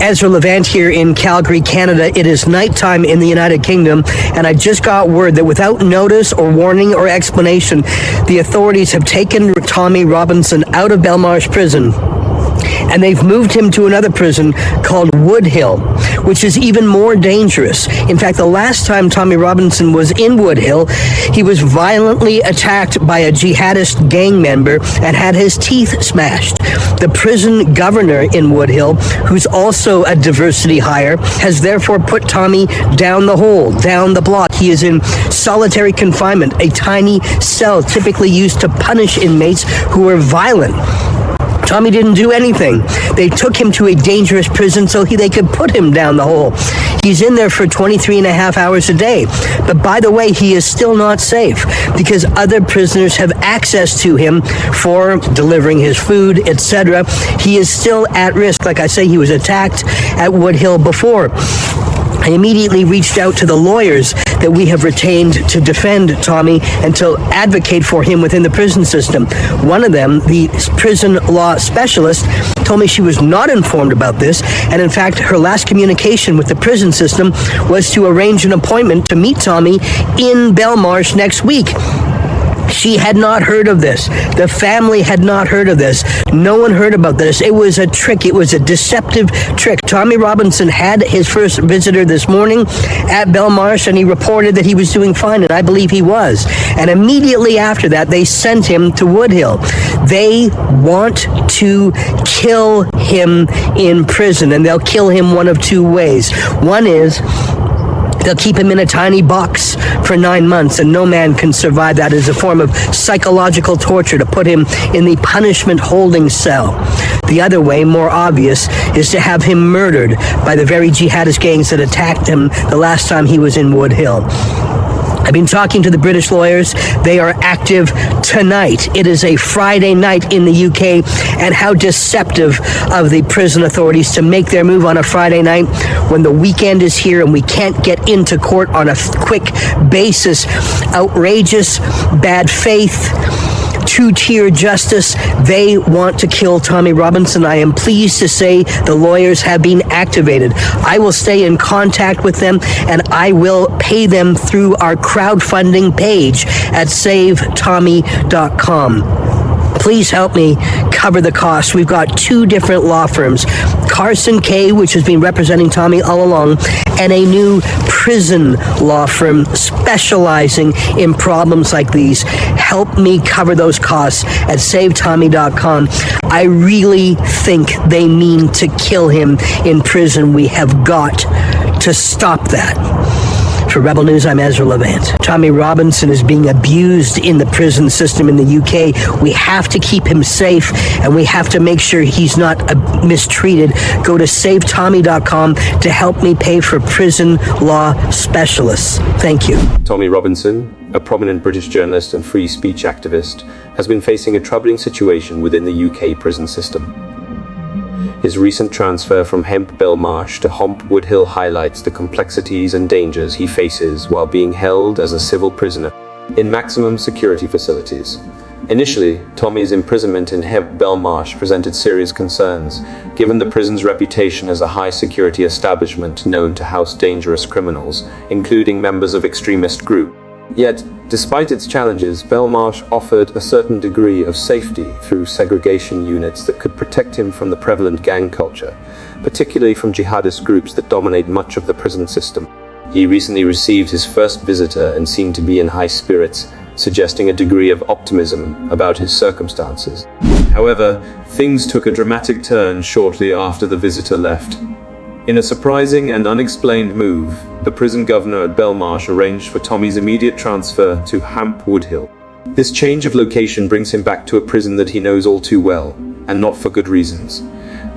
Ezra Levant here in Calgary, Canada. It is nighttime in the United Kingdom, and I just got word that without notice or warning or explanation, the authorities have taken Tommy Robinson out of Belmarsh prison, and they've moved him to another prison called Woodhill, which is even more dangerous. In fact, the last time Tommy Robinson was in Woodhill, he was violently attacked by a jihadist gang member and had his teeth smashed. The prison governor in Woodhill, who's also a diversity hire, has therefore put Tommy down the hole, down the block. He is in solitary confinement, a tiny cell typically used to punish inmates who are violent. Tommy didn't do anything. They took him to a dangerous prison so they could put him down the hole. He's in there for 23 and a half hours a day. But by the way, he is still not safe because other prisoners have access to him for delivering his food, etc. He is still at risk. Like I say, he was attacked at Woodhill before. I immediately reached out to the lawyers that we have retained to defend Tommy and to advocate for him within the prison system. One of them, the prison law specialist, told me she was not informed about this, and in fact, her last communication with the prison system was to arrange an appointment to meet Tommy in Belmarsh next week. She had not heard of this. The family had not heard of this. No one heard about this. It was a trick. It was a deceptive trick. Tommy Robinson had his first visitor this morning at Belmarsh, and he reported that he was doing fine, and I believe he was. And immediately after that, they sent him to Woodhill. They want to kill him in prison, and they'll kill him one of two ways. One is they'll keep him in a tiny box for 9 months, and no man can survive that as a form of psychological torture, to put him in the punishment holding cell. The other way, more obvious, is to have him murdered by the very jihadist gangs that attacked him the last time he was in Woodhill. I've been talking to the British lawyers. They are active tonight. It is a Friday night in the UK, and how deceptive of the prison authorities to make their move on a Friday night when the weekend is here and we can't get into court on a quick basis. Outrageous, bad faith, two-tier justice. They want to kill Tommy Robinson. I am pleased to say the lawyers have been activated. I will stay in contact with them, and I will pay them through our crowdfunding page at SaveTommy.com. Please help me cover the costs. We've got two different law firms, Carson K, which has been representing Tommy all along, and a new prison law firm specializing in problems like these. Help me cover those costs at SaveTommy.com. I really think they mean to kill him in prison. We have got to stop that. For Rebel News, I'm Ezra Levant. Tommy Robinson is being abused in the prison system in the UK. We have to keep him safe, and we have to make sure he's not mistreated. Go to SaveTommy.com to help me pay for prison law specialists. Thank you. Tommy Robinson, a prominent British journalist and free speech activist, has been facing a troubling situation within the UK prison system. His recent transfer from Belmarsh to Woodhill highlights the complexities and dangers he faces while being held as a civil prisoner in maximum security facilities. Initially, Tommy's imprisonment in Belmarsh presented serious concerns, given the prison's reputation as a high-security establishment known to house dangerous criminals, including members of extremist groups. Yet, despite its challenges, Belmarsh offered a certain degree of safety through segregation units that could protect him from the prevalent gang culture, particularly from jihadist groups that dominate much of the prison system. He recently received his first visitor and seemed to be in high spirits, suggesting a degree of optimism about his circumstances. However, things took a dramatic turn shortly after the visitor left. In a surprising and unexplained move, the prison governor at Belmarsh arranged for Tommy's immediate transfer to Woodhill. This change of location brings him back to a prison that he knows all too well, and not for good reasons.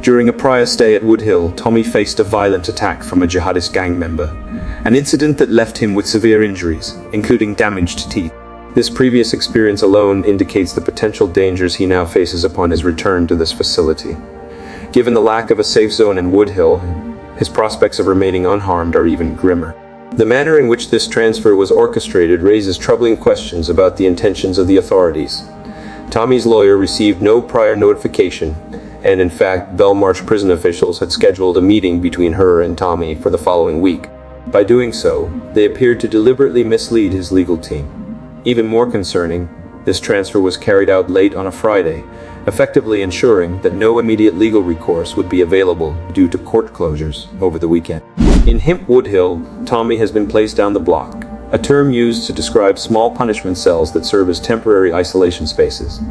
During a prior stay at Woodhill, Tommy faced a violent attack from a jihadist gang member, an incident that left him with severe injuries, including damaged teeth. This previous experience alone indicates the potential dangers he now faces upon his return to this facility. Given the lack of a safe zone in Woodhill, his prospects of remaining unharmed are even grimmer. The manner in which this transfer was orchestrated raises troubling questions about the intentions of the authorities. Tommy's lawyer received no prior notification, and in fact, Belmarsh prison officials had scheduled a meeting between her and Tommy for the following week. By doing so, they appeared to deliberately mislead his legal team. Even more concerning, this transfer was carried out late on a Friday, effectively ensuring that no immediate legal recourse would be available due to court closures over the weekend. In Hemp Woodhill, Tommy has been placed down the block, a term used to describe small punishment cells that serve as temporary isolation spaces.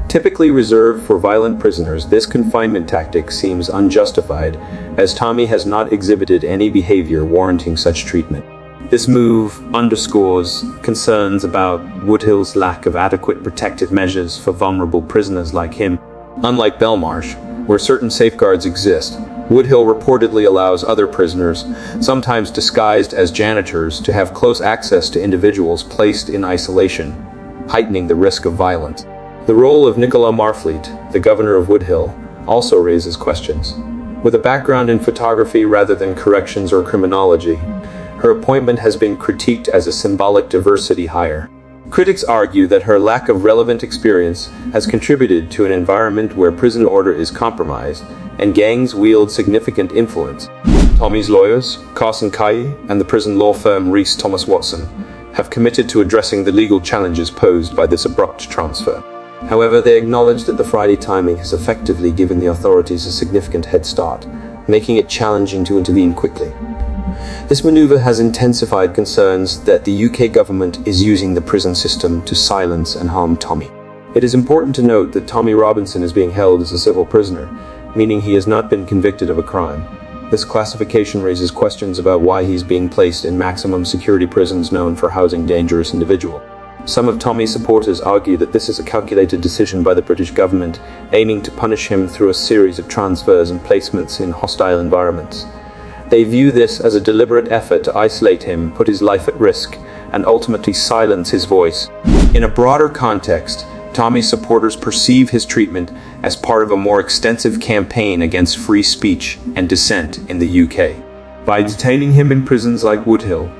Typically reserved for violent prisoners, this confinement tactic seems unjustified, as Tommy has not exhibited any behavior warranting such treatment. This move underscores concerns about Woodhill's lack of adequate protective measures for vulnerable prisoners like him. Unlike Belmarsh, where certain safeguards exist, Woodhill reportedly allows other prisoners, sometimes disguised as janitors, to have close access to individuals placed in isolation, heightening the risk of violence. The role of Nicola Marfleet, the governor of Woodhill, also raises questions. With a background in photography rather than corrections or criminology, her appointment has been critiqued as a symbolic diversity hire. Critics argue that her lack of relevant experience has contributed to an environment where prison order is compromised and gangs wield significant influence. Tommy's lawyers, Carson Kaye, and the prison law firm Rees Thomas Watson have committed to addressing the legal challenges posed by this abrupt transfer. However, they acknowledge that the Friday timing has effectively given the authorities a significant head start, making it challenging to intervene quickly. This maneuver has intensified concerns that the UK government is using the prison system to silence and harm Tommy. It is important to note that Tommy Robinson is being held as a civil prisoner, meaning he has not been convicted of a crime. This classification raises questions about why he's being placed in maximum security prisons known for housing dangerous individuals. Some of Tommy's supporters argue that this is a calculated decision by the British government, aiming to punish him through a series of transfers and placements in hostile environments. They view this as a deliberate effort to isolate him, put his life at risk, and ultimately silence his voice. In a broader context, Tommy's supporters perceive his treatment as part of a more extensive campaign against free speech and dissent in the UK. By detaining him in prisons like Woodhill,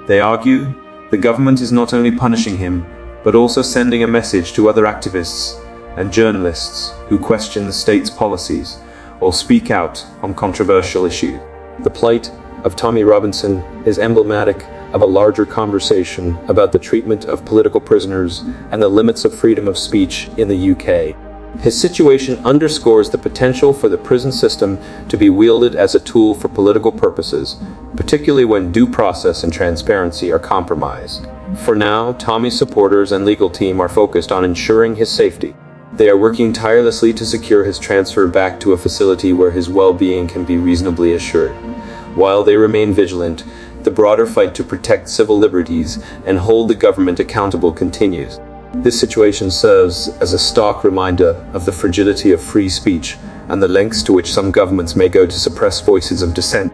they argue the government is not only punishing him, but also sending a message to other activists and journalists who question the state's policies or speak out on controversial issues. The plight of Tommy Robinson is emblematic of a larger conversation about the treatment of political prisoners and the limits of freedom of speech in the UK. His situation underscores the potential for the prison system to be wielded as a tool for political purposes, particularly when due process and transparency are compromised. For now, Tommy's supporters and legal team are focused on ensuring his safety. They are working tirelessly to secure his transfer back to a facility where his well-being can be reasonably assured. While they remain vigilant, the broader fight to protect civil liberties and hold the government accountable continues. This situation serves as a stark reminder of the fragility of free speech and the lengths to which some governments may go to suppress voices of dissent.